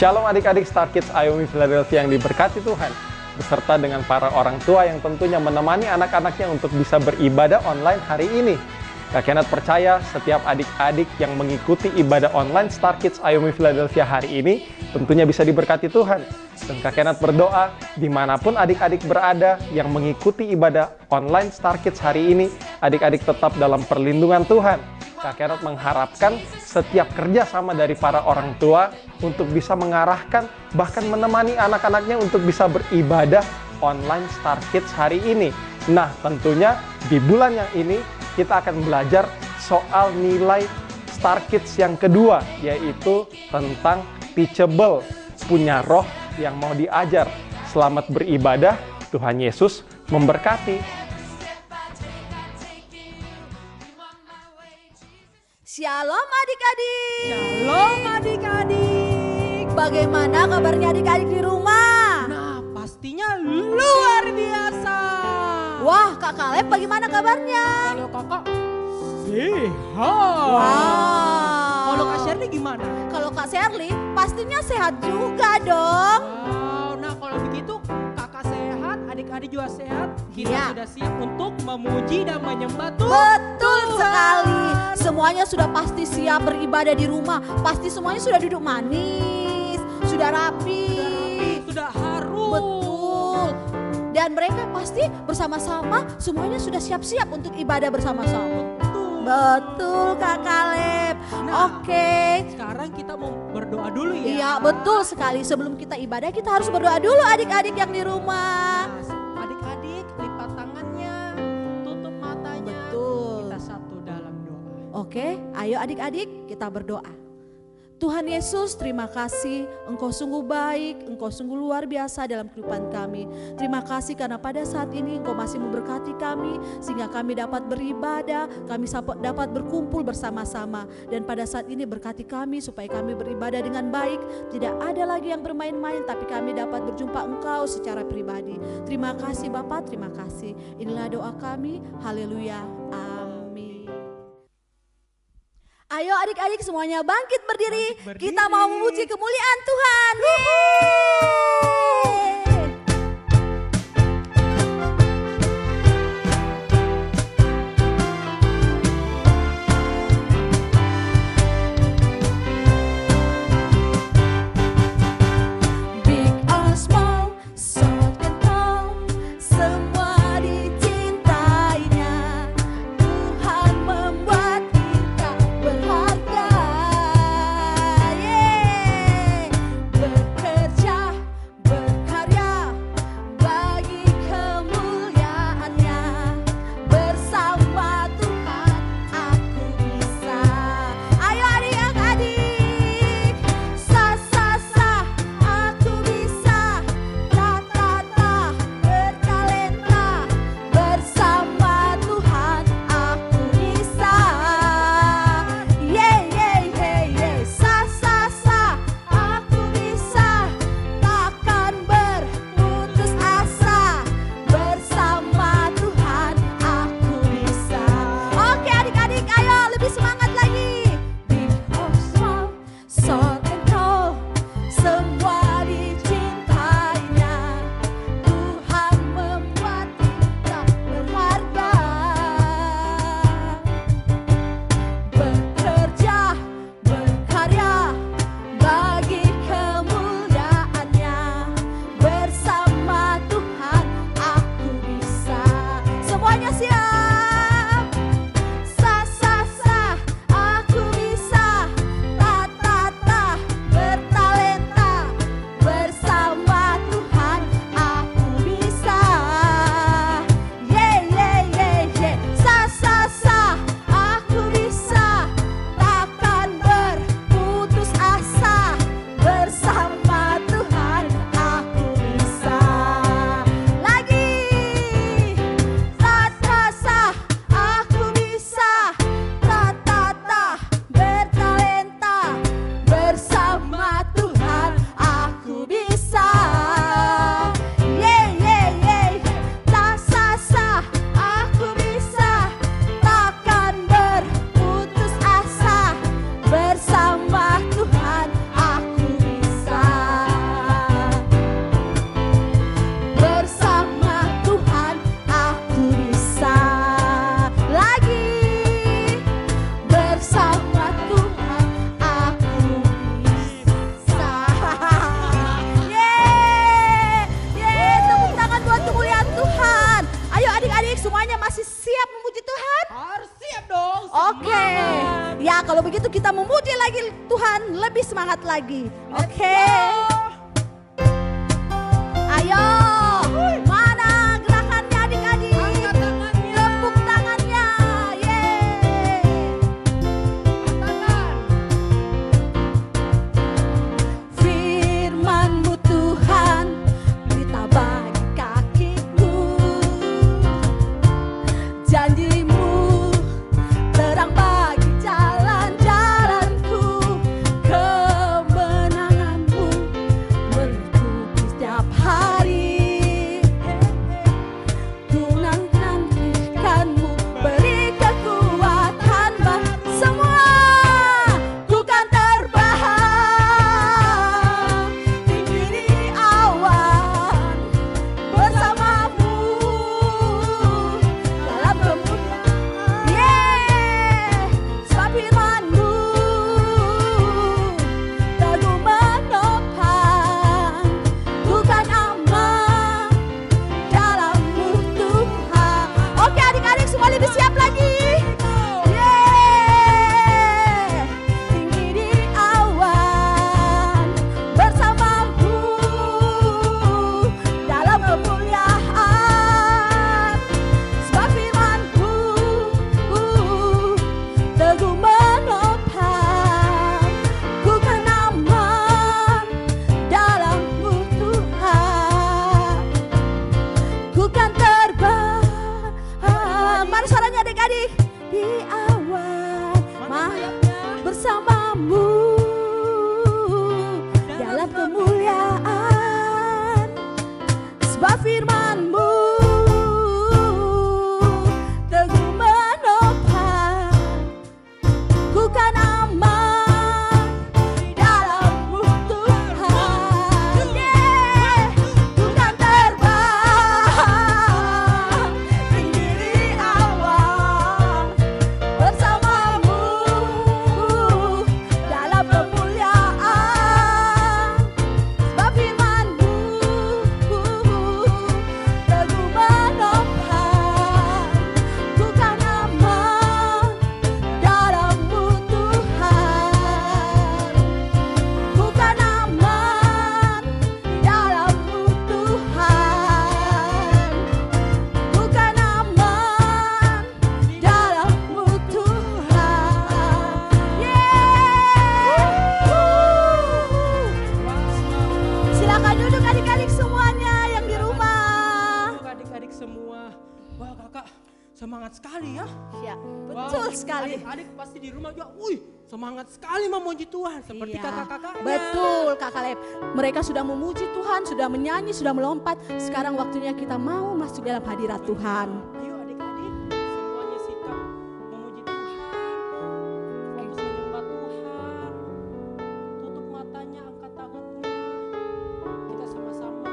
Shalom adik-adik Star Kids IOMI Philadelphia yang diberkati Tuhan, beserta dengan para orang tua yang tentunya menemani anak-anaknya untuk bisa beribadah online hari ini. Kak Kenneth percaya setiap adik-adik yang mengikuti ibadah online Star Kids IOMI Philadelphia hari ini tentunya bisa diberkati Tuhan. Dan Kak Kenneth berdoa dimanapun adik-adik berada yang mengikuti ibadah online Star Kids hari ini, adik-adik tetap dalam perlindungan Tuhan. Kak Kenneth mengharapkan setiap kerjasama dari para orang tua untuk bisa mengarahkan, bahkan menemani anak-anaknya untuk bisa beribadah online Star Kids hari ini. Nah, tentunya di bulan yang ini kita akan belajar soal nilai Star Kids yang kedua, yaitu tentang teachable, punya roh yang mau diajar. Selamat beribadah, Tuhan Yesus memberkati. Shalom adik-adik. Shalom adik-adik. Bagaimana kabarnya adik-adik di rumah? Nah, pastinya luar biasa. Wah, Kak Kaleb bagaimana kabarnya? Kalau kakak sehat. Wow. Kalau Kak Shirley gimana? Kalau Kak Shirley pastinya sehat juga dong. Wow, nah kalau begitu kakak sehat, adik-adik juga sehat. Kita Iya. sudah siap untuk memuji dan menyembah Tuhan. Betul sekali. Semuanya sudah pasti siap beribadah di rumah. Pasti semuanya sudah duduk manis, sudah rapi. Sudah rapi, sudah harum. Betul. Dan mereka pasti bersama-sama semuanya sudah siap-siap untuk ibadah bersama-sama. Betul Kak Kaleb. Nah, Oke. Sekarang kita mau berdoa dulu ya. Iya betul sekali. Sebelum kita ibadah kita harus berdoa dulu adik-adik yang di rumah. Nah, adik-adik lipat tangannya, tutup matanya. Betul. Kita satu dalam doa. Oke, ayo adik-adik kita berdoa. Tuhan Yesus, terima kasih. Engkau sungguh baik, Engkau sungguh luar biasa dalam kehidupan kami. Terima kasih karena pada saat ini Engkau masih memberkati kami sehingga kami dapat beribadah, kami dapat berkumpul bersama-sama. Dan pada saat ini berkati kami supaya kami beribadah dengan baik. Tidak ada lagi yang bermain-main tapi kami dapat berjumpa Engkau secara pribadi. Terima kasih Bapak, terima kasih. Inilah doa kami. Haleluya. Amin. Ayo adik-adik semuanya bangkit berdiri. Kita mau memuji kemuliaan Tuhan. Yeay. Big or small, short and tall, semua dicintainya. Tuhan membuat kita berharga. Yeay. Bekerja, masih siap memuji Tuhan? Harus siap dong. Oke. Semangat. Ya, kalau begitu kita memuji lagi Tuhan, lebih semangat lagi. Oke. Ayo. Mana gerakannya adik-adik? Angkat tangannya. Tepuk tangannya. Yeay. Tangan. Firman-Mu Tuhan, berita bagi kakiku. Janji-Mu terang bagi jalan-jalanku. Kemenangan-Mu menutupi setiap hari. Ku nantikan-Mu, beri kekuatan semua. Ku kan terbang tinggi di awan bersama-Mu dalam kemuliaan. Sebab firman-Mu teguh menopang. Ku kan aman dalam-Mu Tuhan. Oke adik-adik semua lebih siap lagi. Tinggi di awan bersama-Mu dalam kemuliaan. Sebab firman-Mu teguh menopang. Ku kan aman dalam-Mu Tuhan. Ku kan terbang. Mana suaranya adik-adik? Di awan bersama-Mu dalam kemuliaan. Sebab firman-Mu teguh menopang. Ku kan aman dalam-Mu Tuhan. Ku kan terbang tinggi di awan bersama-Mu dalam kemuliaan. Sebab firman-Mu teguh menopang. Ku kan aman dalam-Mu Tuhan. Ku kan aman dalam-Mu Tuhan. Ku kan aman dalam-Mu Tuhan. Silakan duduk adik-adik semuanya yang di rumah. Adik-adik semua. Wah kakak semangat sekali ya. Ya, Wah, betul sekali. Adik-adik pasti di rumah juga. Semangat sekali memuji Tuhan. Seperti Iya, kakak-kakaknya. betul Kakak Lep. Mereka sudah memuji Tuhan, sudah menyanyi, sudah melompat. Sekarang waktunya kita mau masuk dalam hadirat Tuhan. Ayo adik-adik semuanya sikap memuji Tuhan. Fokus menyembah Tuhan. Tutup matanya, angkat tangannya. Kita sama-sama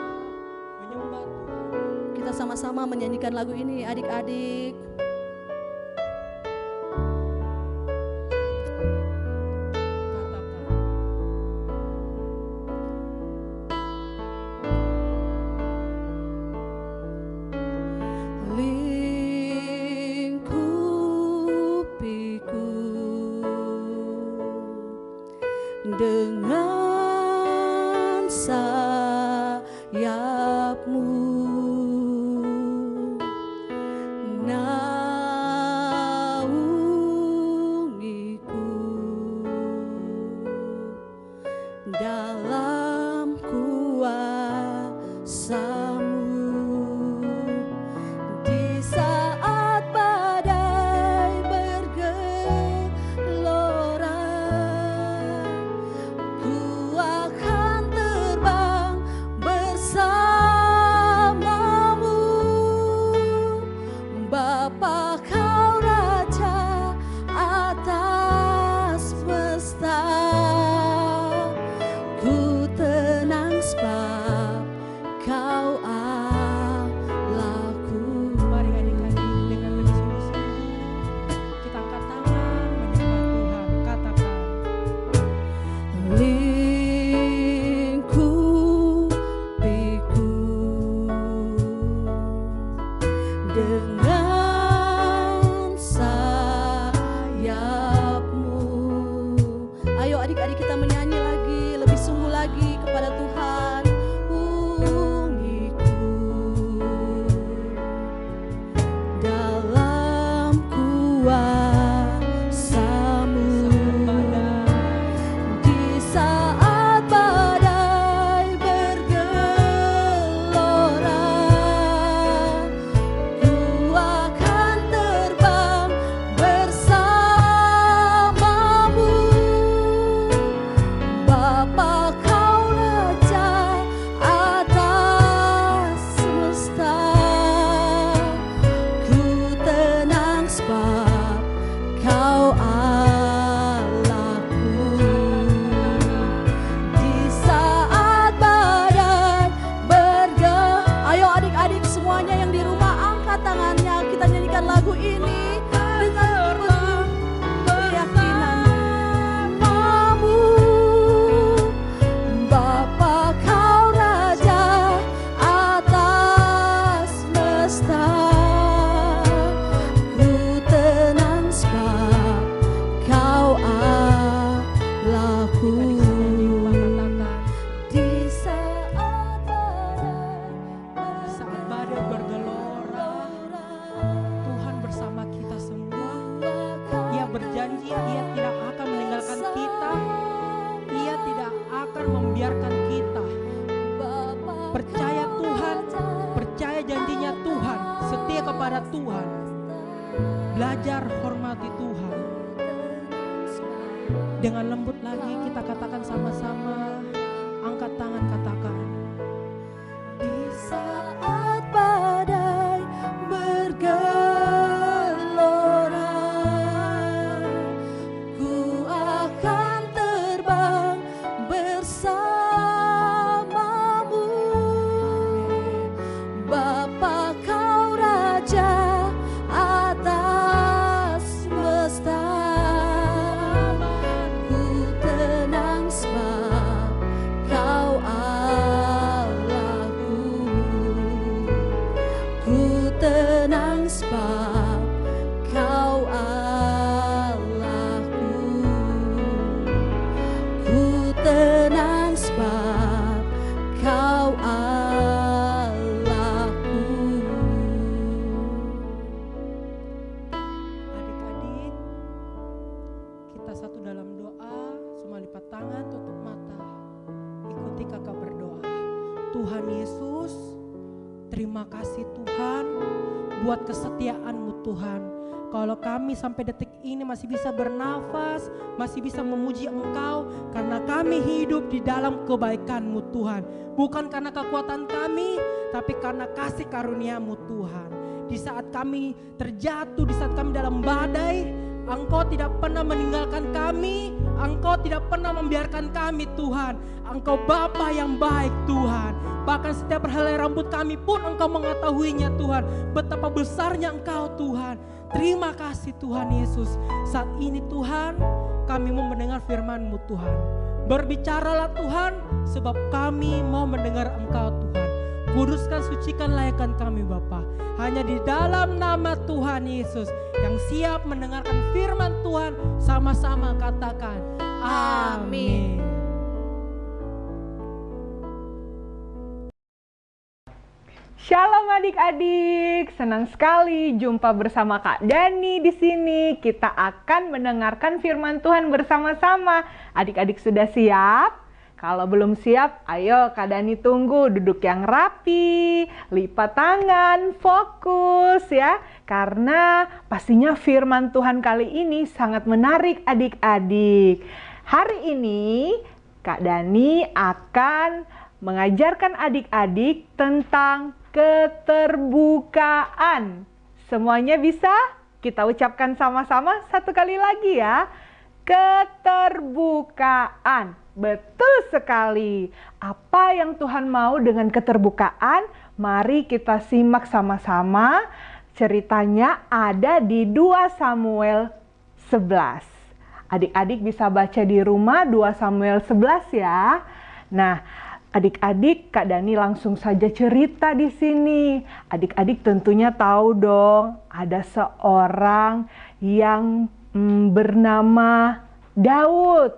menyembah Tuhan. Kita sama-sama menyanyikan lagu ini adik-adik. Katakan. Lingkupiku dengan sayap-Mu, naungiku dalam kuasa-Mu. Di saat badai bergelora, belajar hormati Tuhan. Dengan lembut lagi kita katakan sama-sama, angkat tangan katakan. Di saat badai bergelora, ku akan terbang bersamamu. Bapa kau Raja atas semesta, ku tenang sebab kau Allahku. Ku tenang sebab kau Allahku. Ku tenang sebab kau Allahku. Adik-adik, kita satu dalam doa, semua lipat tangan, tutup mata. Ikuti kakak berdoa. Tuhan Yesus, terima kasih Tuhan buat kesetiaan-Mu Tuhan. Kalau kami sampai detik ini masih bisa bernafas, masih bisa memuji Engkau, karena kami hidup di dalam kebaikan-Mu Tuhan. Bukan karena kekuatan kami, tapi karena kasih karunia-Mu Tuhan. Di saat kami terjatuh, di saat kami dalam badai, Engkau tidak pernah meninggalkan kami, Engkau tidak pernah membiarkan kami Tuhan. Engkau Bapa yang baik Tuhan. Bahkan setiap berhelai rambut kami pun Engkau mengetahuinya Tuhan. Betapa besarnya Engkau Tuhan. Terima kasih Tuhan Yesus. Saat ini Tuhan, kami mau mendengar firman-Mu Tuhan. Berbicaralah Tuhan, sebab kami mau mendengar Engkau Tuhan. Kuduskan, sucikan, layakkan kami Bapa. Hanya di dalam nama Tuhan Yesus yang siap mendengarkan firman Tuhan, sama-sama katakan amin. Shalom adik-adik, senang sekali jumpa bersama Kak Dani di sini. Kita akan mendengarkan firman Tuhan bersama-sama. Adik-adik sudah siap? Kalau belum siap, ayo Kak Dani tunggu, duduk yang rapi, lipat tangan, fokus ya. Karena pastinya firman Tuhan kali ini sangat menarik adik-adik. Hari ini Kak Dani akan mengajarkan adik-adik tentang keterbukaan. Semuanya bisa? Kita ucapkan sama-sama satu kali lagi ya. Keterbukaan. Betul sekali. Apa yang Tuhan mau dengan keterbukaan? Mari kita simak sama-sama. Ceritanya ada di 2 Samuel 11. Adik-adik bisa baca di rumah 2 Samuel 11 ya. Nah, adik-adik, Kak Dani langsung saja cerita di sini. Adik-adik tentunya tahu dong, ada seorang yang bernama Daud.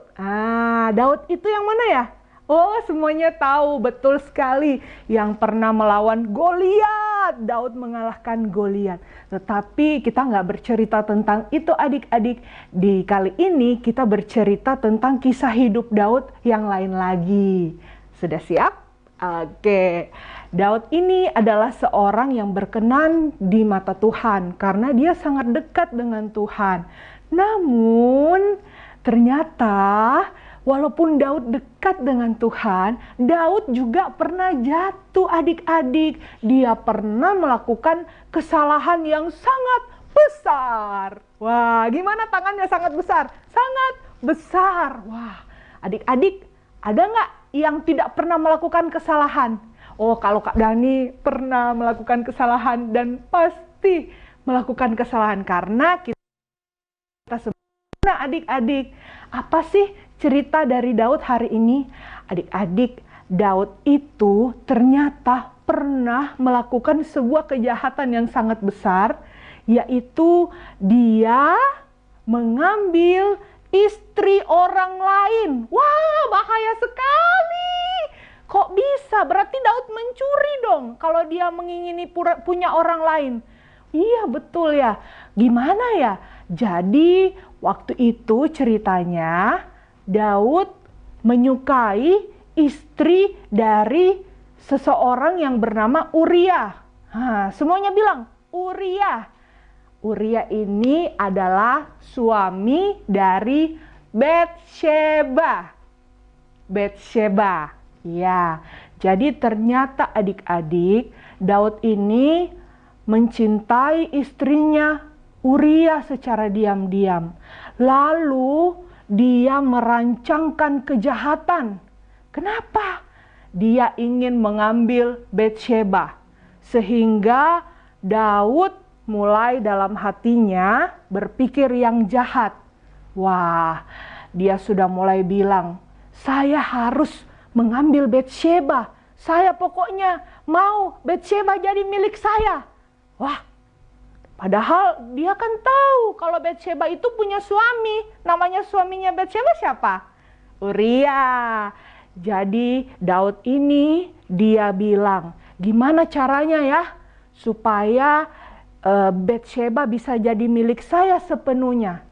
Daud itu yang mana ya? Oh, semuanya tahu, betul sekali. Yang pernah melawan Goliat. Daud mengalahkan Goliat. Tetapi kita nggak bercerita tentang itu adik-adik. Di kali ini kita bercerita tentang kisah hidup Daud yang lain lagi. Sudah siap? Oke. Daud ini adalah seorang yang berkenan di mata Tuhan karena dia sangat dekat dengan Tuhan. Namun ternyata walaupun Daud dekat dengan Tuhan, Daud juga pernah jatuh adik-adik. Dia pernah melakukan kesalahan yang sangat besar. Wah, gimana tangannya sangat besar? Sangat besar. Wah, adik-adik, ada nggak yang tidak pernah melakukan kesalahan? Oh, kalau Kak Dani pernah melakukan kesalahan dan pasti melakukan kesalahan karena kita sebenarnya adik-adik. Apa sih cerita dari Daud hari ini? Adik-adik, Daud itu ternyata pernah melakukan sebuah kejahatan yang sangat besar, yaitu dia mengambil istri orang lain. Wah, bahaya sekali. Kok bisa? Berarti Daud mencuri dong kalau dia mengingini punya orang lain. Iya, betul ya. Gimana ya? Jadi waktu itu ceritanya Daud menyukai istri dari seseorang yang bernama Uria. Semuanya bilang Uria. Uria ini adalah suami dari Batsheba. Batsheba. Ya, jadi ternyata adik-adik, Daud ini mencintai istrinya Uria secara diam-diam. Lalu dia merancangkan kejahatan. Kenapa? Dia ingin mengambil Batsheba. Sehingga Daud mulai dalam hatinya berpikir yang jahat. Wah, dia sudah mulai bilang, saya harus mengambil Batsheba. Saya pokoknya mau Batsheba jadi milik saya. Wah, padahal dia kan tahu kalau Batsheba itu punya suami. Namanya suaminya Batsheba siapa? Uria. Jadi Daud ini dia bilang, gimana caranya ya supaya Batsheba bisa jadi milik saya sepenuhnya.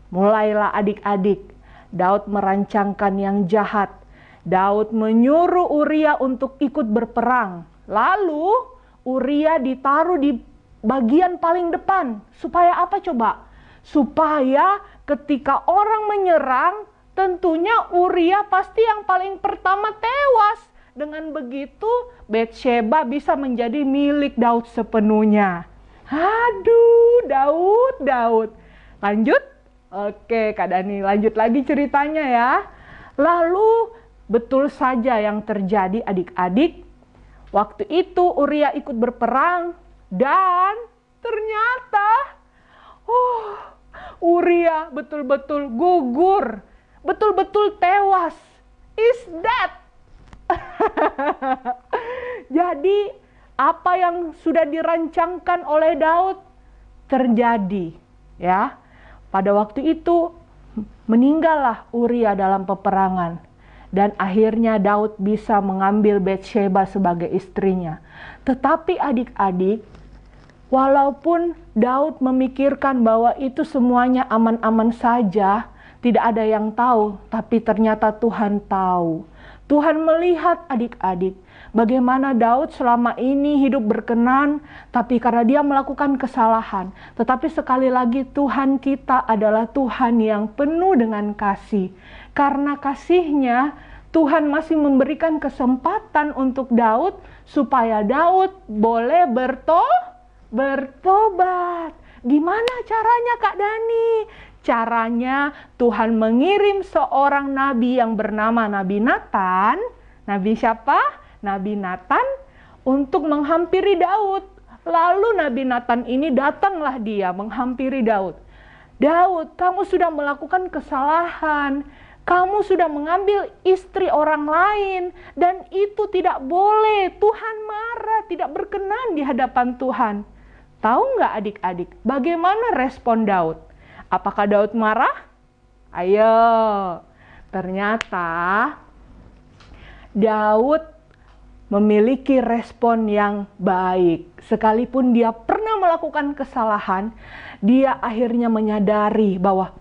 Mulailah adik-adik, Daud merancangkan yang jahat. Daud menyuruh Uria untuk ikut berperang. Lalu Uria ditaruh di bagian paling depan. Supaya apa coba? Supaya ketika orang menyerang, tentunya Uria pasti yang paling pertama tewas. Dengan begitu Batsheba bisa menjadi milik Daud sepenuhnya. Aduh, Daud. Lanjut? Oke, Kak Dani, lanjut lagi ceritanya ya. Lalu, betul saja yang terjadi adik-adik. Waktu itu Uria ikut berperang dan ternyata Uria betul-betul gugur. Betul-betul tewas. Is dead. Jadi, apa yang sudah dirancangkan oleh Daud terjadi, ya. Pada waktu itu meninggallah Uria dalam peperangan dan akhirnya Daud bisa mengambil Batsheba sebagai istrinya. Tetapi adik-adik, walaupun Daud memikirkan bahwa itu semuanya aman-aman saja, tidak ada yang tahu, tapi ternyata Tuhan tahu. Tuhan melihat adik-adik bagaimana Daud selama ini hidup berkenan, tapi karena dia melakukan kesalahan. Tetapi sekali lagi Tuhan kita adalah Tuhan yang penuh dengan kasih. Karena kasih-Nya, Tuhan masih memberikan kesempatan untuk Daud supaya Daud boleh bertobat. Gimana caranya Kak Dani? Caranya Tuhan mengirim seorang nabi yang bernama Nabi Natan. Nabi siapa? Nabi Natan untuk menghampiri Daud. Lalu Nabi Natan ini datanglah dia menghampiri Daud. Daud, kamu sudah melakukan kesalahan. Kamu sudah mengambil istri orang lain. Dan itu tidak boleh. Tuhan marah, tidak berkenan di hadapan Tuhan. Tahu nggak adik-adik, bagaimana respon Daud? Apakah Daud marah? Ayo, ternyata Daud memiliki respon yang baik. Sekalipun dia pernah melakukan kesalahan, dia akhirnya menyadari bahwa,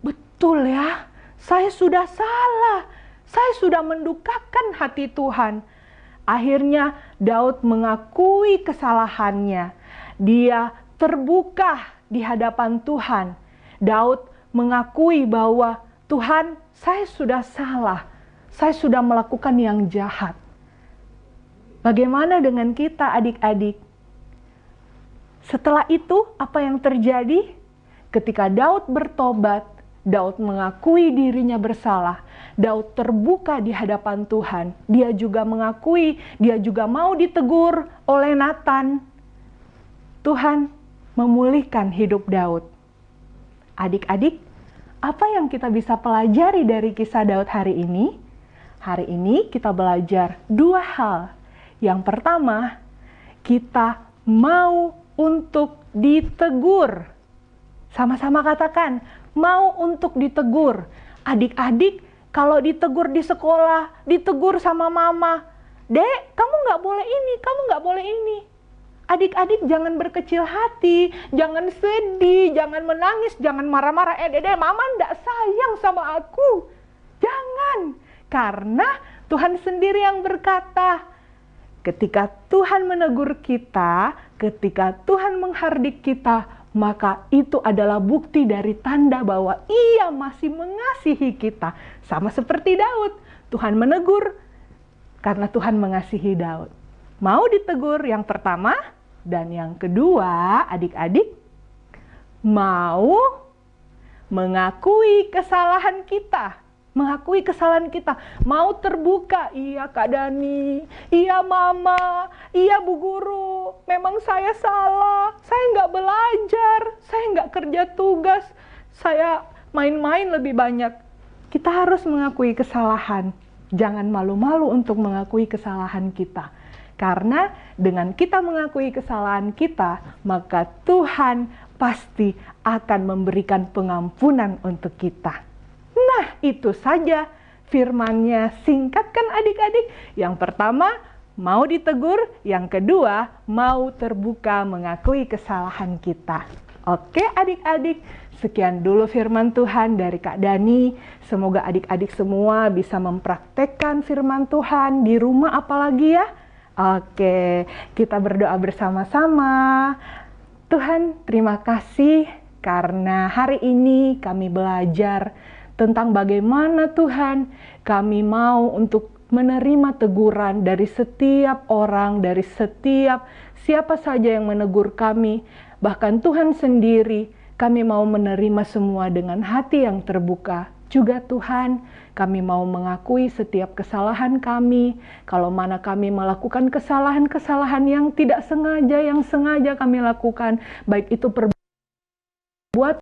betul ya, saya sudah salah. Saya sudah mendukakan hati Tuhan. Akhirnya Daud mengakui kesalahannya. Dia terbuka di hadapan Tuhan. Daud mengakui bahwa Tuhan, saya sudah salah. Saya sudah melakukan yang jahat. Bagaimana dengan kita adik-adik? Setelah itu apa yang terjadi? Ketika Daud bertobat, Daud mengakui dirinya bersalah. Daud terbuka di hadapan Tuhan. Dia juga mengakui, dia juga mau ditegur oleh Natan. Tuhan memulihkan hidup Daud. Adik-adik, apa yang kita bisa pelajari dari kisah Daud hari ini? Hari ini kita belajar dua hal. Yang pertama, kita mau untuk ditegur. Sama-sama katakan, mau untuk ditegur. Adik-adik, kalau ditegur di sekolah, ditegur sama mama, Dek, kamu nggak boleh ini, kamu nggak boleh ini. Adik-adik jangan berkecil hati, jangan sedih, jangan menangis, jangan marah-marah. Dede, mama nggak sayang sama aku. Jangan, karena Tuhan sendiri yang berkata, ketika Tuhan menegur kita, ketika Tuhan menghardik kita, maka itu adalah bukti dari tanda bahwa Ia masih mengasihi kita. Sama seperti Daud, Tuhan menegur karena Tuhan mengasihi Daud. Mau ditegur yang pertama, dan yang kedua, adik-adik mau mengakui kesalahan kita. Mengakui kesalahan kita, mau terbuka. Iya Kak Dani, iya Mama, iya Bu Guru, memang saya salah, saya nggak belajar, saya nggak kerja tugas, saya main-main lebih banyak. Kita harus mengakui kesalahan. Jangan malu-malu untuk mengakui kesalahan kita. Karena dengan kita mengakui kesalahan kita, maka Tuhan pasti akan memberikan pengampunan untuk kita. Nah, itu saja firman-Nya, singkat kan adik-adik? Yang pertama, mau ditegur. Yang kedua, mau terbuka mengakui kesalahan kita. Oke adik-adik, sekian dulu firman Tuhan dari Kak Dani. Semoga adik-adik semua bisa mempraktekkan firman Tuhan di rumah apalagi ya. Oke, kita berdoa bersama-sama. Tuhan, terima kasih karena hari ini kami belajar tentang bagaimana Tuhan kami mau untuk menerima teguran dari setiap orang, dari setiap siapa saja yang menegur kami. Bahkan Tuhan sendiri, kami mau menerima semua dengan hati yang terbuka. Juga Tuhan, kami mau mengakui setiap kesalahan kami. Kalau mana kami melakukan kesalahan-kesalahan yang tidak sengaja, yang sengaja kami lakukan, baik itu perbuatan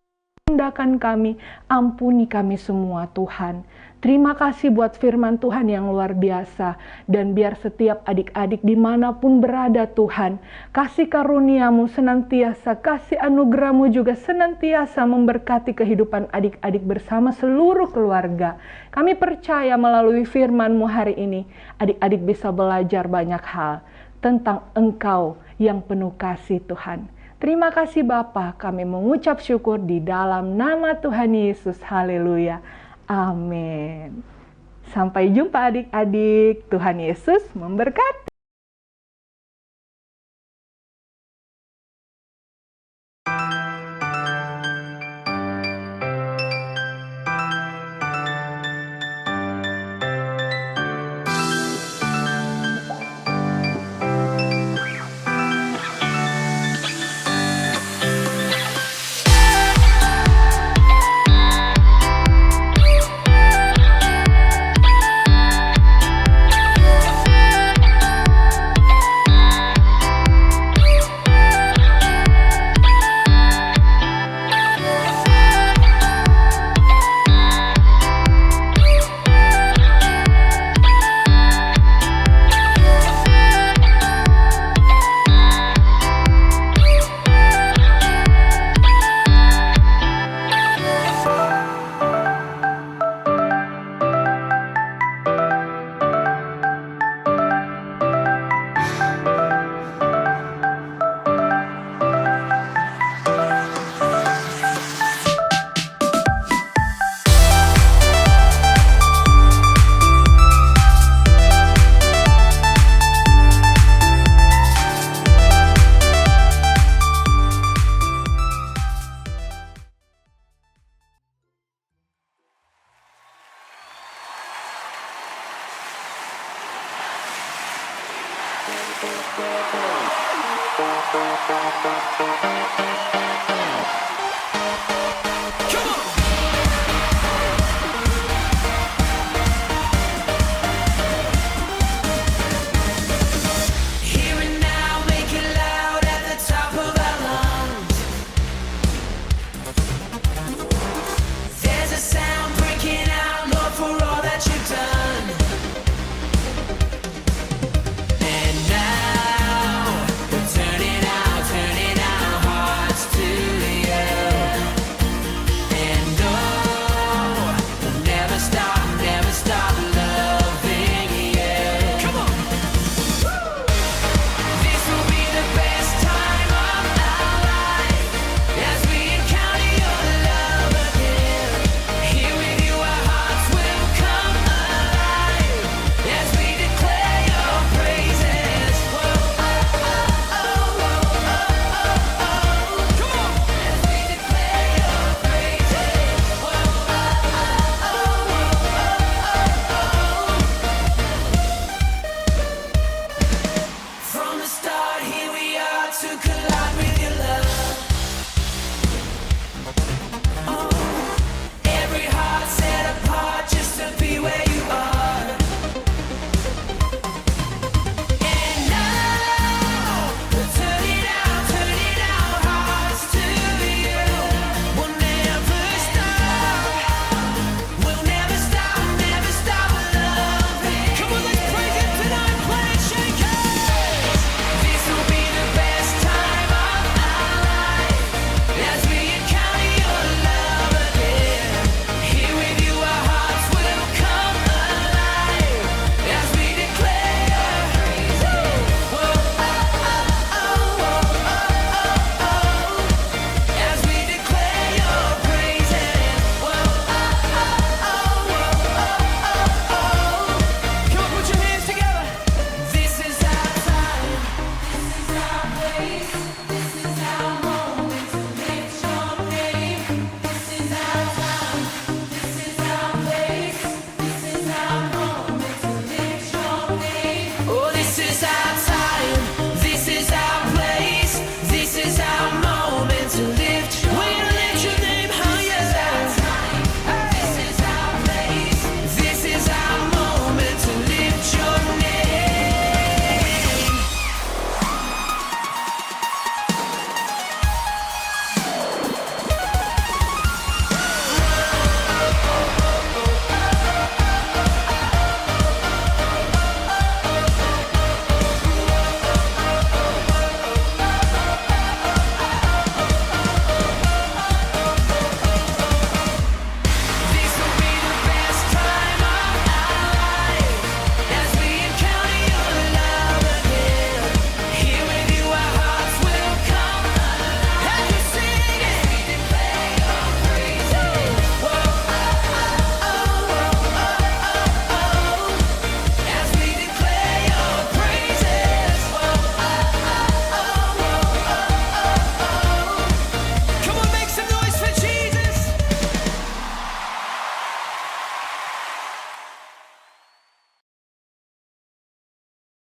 tindakan kami, ampuni kami semua Tuhan. Terima kasih buat firman Tuhan yang luar biasa. Dan biar setiap adik-adik dimanapun berada Tuhan, kasih karunia-Mu senantiasa, kasih anugerah-Mu juga senantiasa memberkati kehidupan adik-adik bersama seluruh keluarga. Kami percaya melalui firman-Mu hari ini, adik-adik bisa belajar banyak hal tentang Engkau yang penuh kasih Tuhan. Terima kasih Bapa, kami mengucap syukur di dalam nama Tuhan Yesus. Haleluya. Amin. Sampai jumpa adik-adik. Tuhan Yesus memberkati.